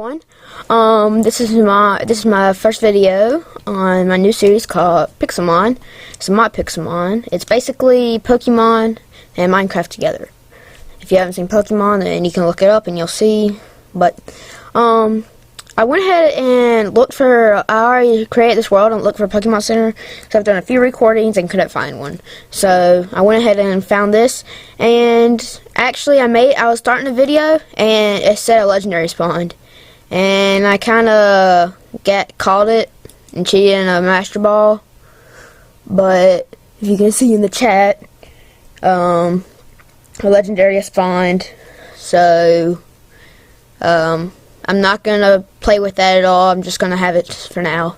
everyone. This is my first video on my new series called Pixelmon. It's my Pixelmon. It's basically Pokemon and Minecraft together. If you haven't seen Pokemon, then you can look it up and you'll see. But I went ahead and looked for. I already created this world and looked for a Pokemon Center because I've done a few recordings and couldn't find one. So I went ahead and found this, and actually I was starting a video and it said a legendary spawned, and I kind of called it and cheated in a Master Ball. But if you can see in the chat, a legendary has spawned. So I'm not gonna play with that at all. I'm just gonna have it for now.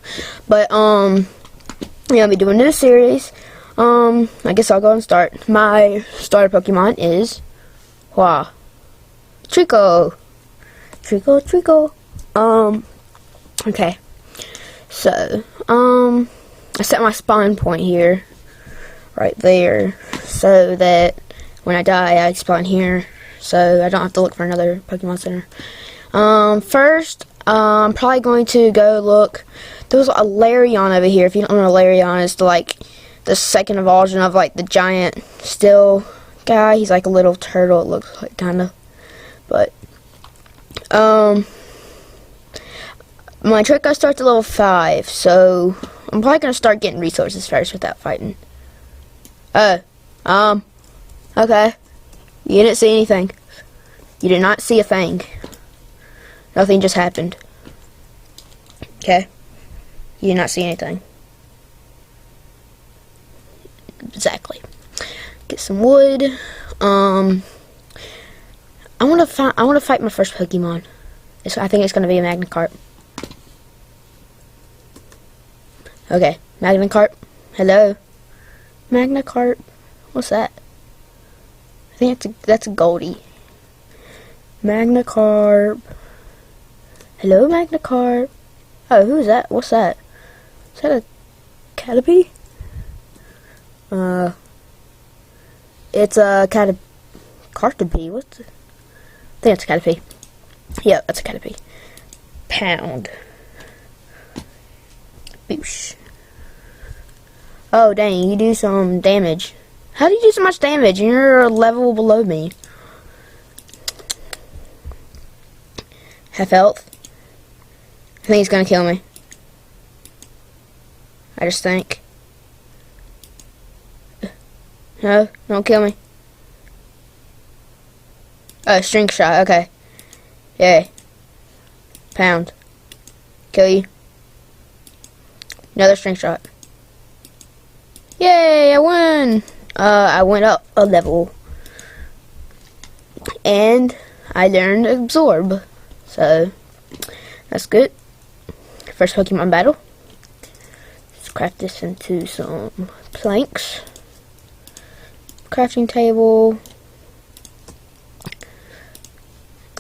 But yeah, I'll be doing this series. I guess I'll go and start. My starter Pokemon is TREECKO. TREECKO. Okay. So, I set my spawn point here, right there, so that when I die, I spawn here, so I don't have to look for another Pokemon Center. First, I'm probably going to go look. There's a Larion over here. If you don't know what a Larion is, the second evolution of the giant steel guy. He's like a little turtle, it looks like, kinda. But my TREECKO starts at level 5, so I'm probably gonna start getting resources first without fighting. Okay. You didn't see anything. You did not see a thing. Nothing just happened. Okay? You did not see anything. Exactly. Get some wood. I want to fight my first Pokemon. I think it's going to be a Magnacarp. Okay, Magnacarp. Hello. Magnacarp. What's that? I think that's a Goldie. Magnacarp. Hello, Magnacarp. Oh, who is that? What's that? Is that a Caterpie? It's a Caterpie. What's it? I think it's a Caterpie. Yeah, that's a Caterpie. Pound. Boosh. Oh, dang, you do some damage. How do you do so much damage? You're a level below me. Half health. I think he's gonna kill me. I just think. No, don't kill me. Oh, string shot, okay. Yay. Pound. Kill you. Another string shot. Yay, I won! I went up a level. And I learned Absorb. So, that's good. First Pokemon battle. Let's craft this into some planks. Crafting table.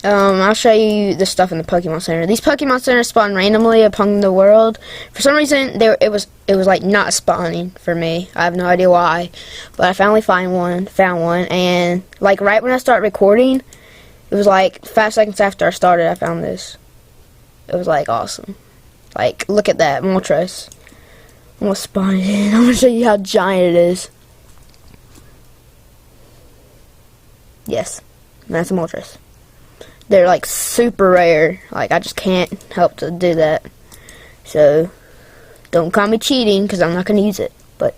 I'll show you the stuff in the Pokemon Center. These Pokemon Centers spawn randomly upon the world. For some reason, it was like not spawning for me. I have no idea why, but I finally found one, and like right when I started recording, it was like 5 seconds after I started, I found this. It was like awesome. Like, look at that, Moltres. I'm gonna spawn it in. I'm gonna show you how giant it is. Yes, that's a Moltres. They're like super rare. Like, I just can't help to do that. So, don't call me cheating because I'm not gonna use it. But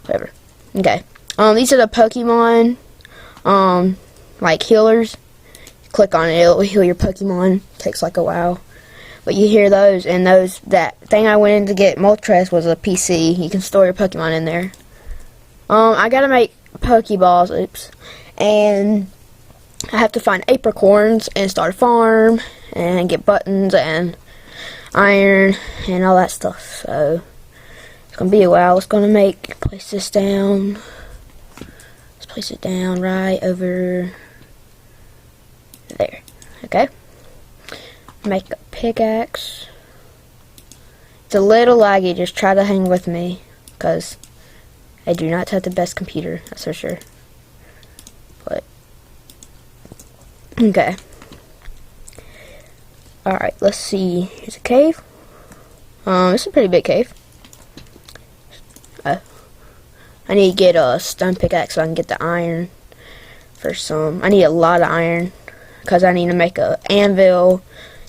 whatever. Okay. These are the Pokemon like healers. Click on it, it'll heal your Pokemon. Takes like a while. But you hear those, and that thing I went in to get Moltres was a PC. You can store your Pokemon in there. I gotta make Pokeballs, oops. And I have to find apricorns and start a farm and get buttons and iron and all that stuff. So it's gonna be a while. It's gonna place this down. Let's place it down right over there. Okay. Make a pickaxe. It's a little laggy. Just try to hang with me, because I do not have the best computer. That's for sure. But okay. Alright, let's see. Here's a cave. It's a pretty big cave. I need to get a stone pickaxe so I can get the iron for some. I need a lot of iron because I need to make a anvil.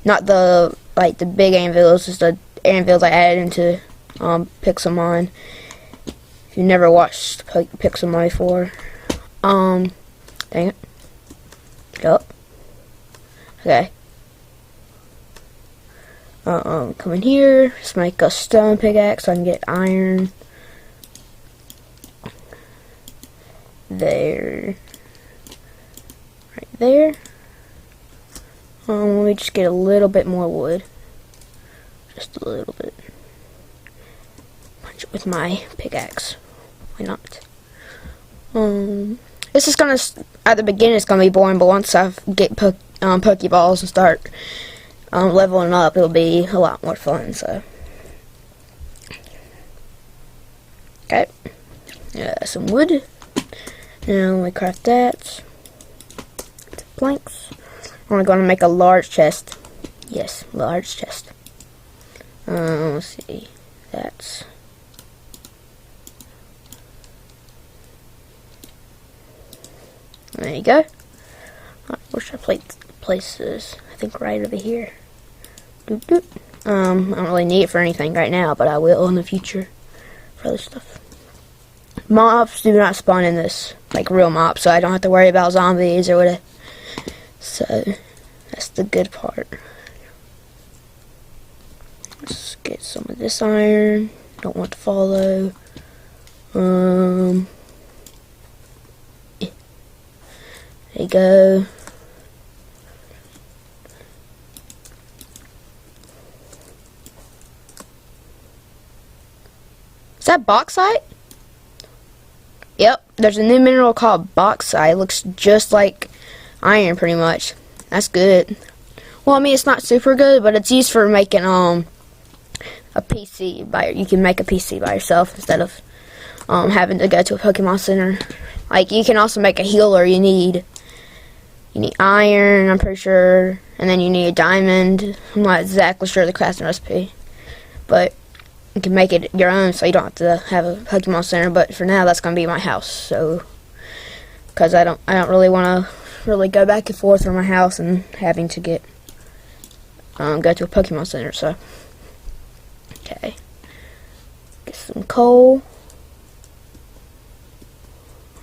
Not the the big anvils, just the anvils I added into Pixelmon. If you've never watched Pixelmon before, dang it. Yup. Okay. Come in here. Let's make a stone pickaxe so I can get iron. There. Right there. Let me just get a little bit more wood. Just a little bit. Punch it with my pickaxe. Why not? This is gonna, at the beginning it's gonna be boring, but once I get Pokeballs and start leveling up, it'll be a lot more fun, so. Okay. Yeah, some wood. Now we craft that. Planks. I'm going to make a large chest. Yes, large chest. Let's see. That's. There you go. Where should I place this? I think right over here. Doop, doop. I don't really need it for anything right now, but I will in the future for other stuff. Mobs do not spawn in this, like real mobs, so I don't have to worry about zombies or whatever. So that's the good part. Let's get some of this iron. Don't want to follow. There you go. Is that bauxite? Yep, there's a new mineral called bauxite. It looks just like iron pretty much. That's good. Well, I mean, it's not super good, but it's used for making a PC. You can make a PC by yourself instead of having to go to a Pokemon Center. Like, you can also make a healer. You need iron, I'm pretty sure, and then you need a diamond. I'm not exactly sure the crafting recipe, but you can make it your own, so you don't have to have a Pokemon Center. But for now, that's gonna be my house. So, because I don't really want to really go back and forth from my house and having to go to a Pokemon Center. So, okay, get some coal.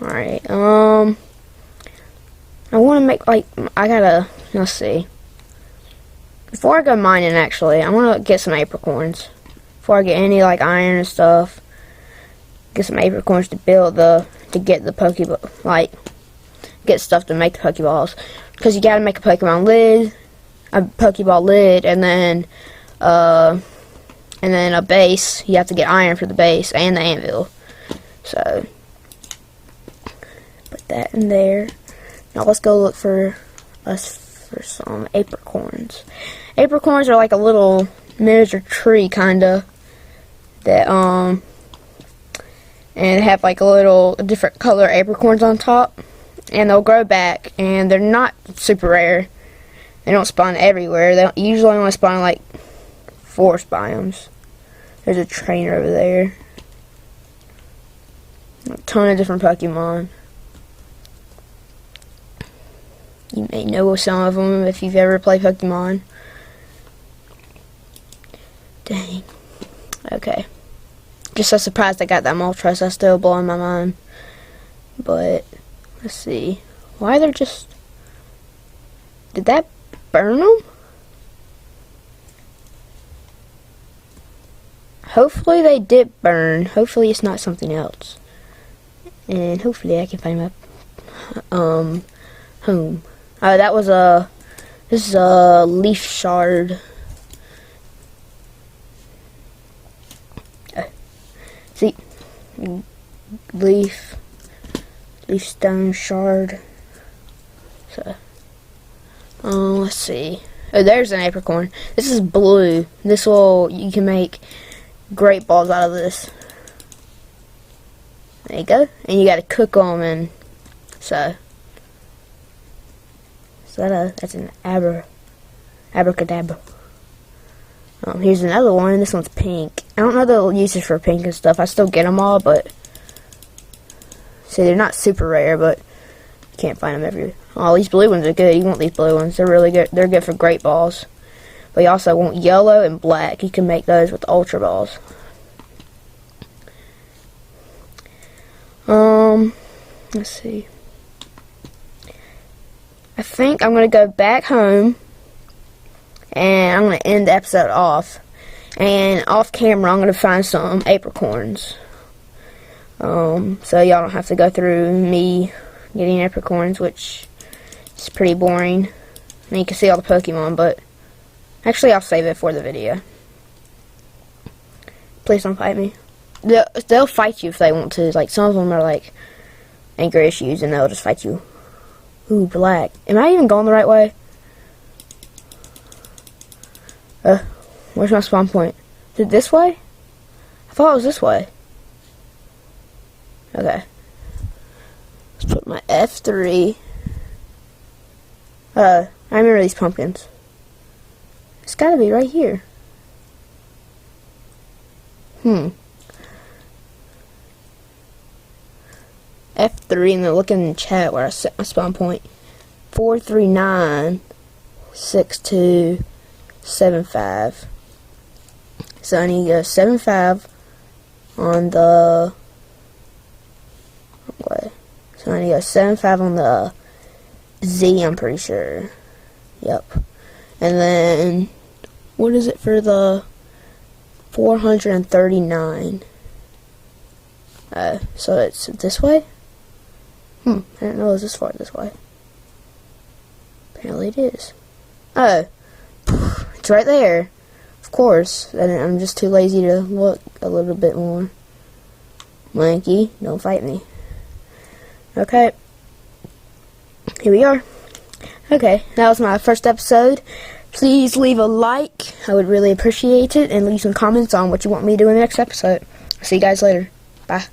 All right. I want to make let's see. Before I go mining, actually, I want to get some apricorns. Before I get any iron and stuff, get some apricorns to get the Pokeball, get stuff to make the Pokeballs. Because you gotta make a Pokeball lid, and then a base. You have to get iron for the base and the anvil. So put that in there. Now let's go look for some apricorns. Apricorns are like a little miniature tree, kinda, that and have like a little different color apricorns on top, and they'll grow back, and they're not super rare. They don't spawn everywhere. They usually only spawn in like forest biomes. There's a trainer over there. A ton of different Pokemon. You may know some of them if you've ever played Pokemon. Dang. Okay. Just so surprised I got that Moltres. That's still blowing my mind. But, let's see. Why they're just... Did that burn them? Hopefully they did burn. Hopefully it's not something else. And hopefully I can find my home. Oh, that was this is a leaf shard. See, leaf stone shard. So, let's see. Oh, there's an apricorn. This is blue. You can make great balls out of this. There you go. And you gotta cook them, and so that's an abracadabra. Here's another one. This one's pink. I don't know the uses for pink and stuff. I still get them all, but see, they're not super rare, but you can't find them everywhere. Oh, these blue ones are good. You want these blue ones. They're really good. They're good for great balls. But you also want yellow and black. You can make those with ultra balls. Let's see. I think I'm going to go back home and I'm going to end the episode off. And off camera, I'm going to find some apricorns. So y'all don't have to go through me getting apricorns, which is pretty boring. I mean, you can see all the Pokemon, but actually I'll save it for the video. Please don't fight me. They'll fight you if they want to. Like, some of them are like anger issues and they'll just fight you. Ooh, black. Am I even going the right way? Where's my spawn point? Is it this way? I thought it was this way. Okay. Let's put my F3. I remember these pumpkins. It's gotta be right here. F3, and then look in the chat where I set my spawn point. 4396275. So I need to go 75 on the way. So I need to go 75 on the Z, I'm pretty sure. Yep. And then what is it for the 439? So it's this way? I didn't know it was this far this way. Apparently it is. Oh, it's right there. Of course. And I'm just too lazy to look a little bit more. Monkey, don't fight me. Okay. Here we are. Okay, that was my first episode. Please leave a like. I would really appreciate it. And leave some comments on what you want me to do in the next episode. See you guys later. Bye.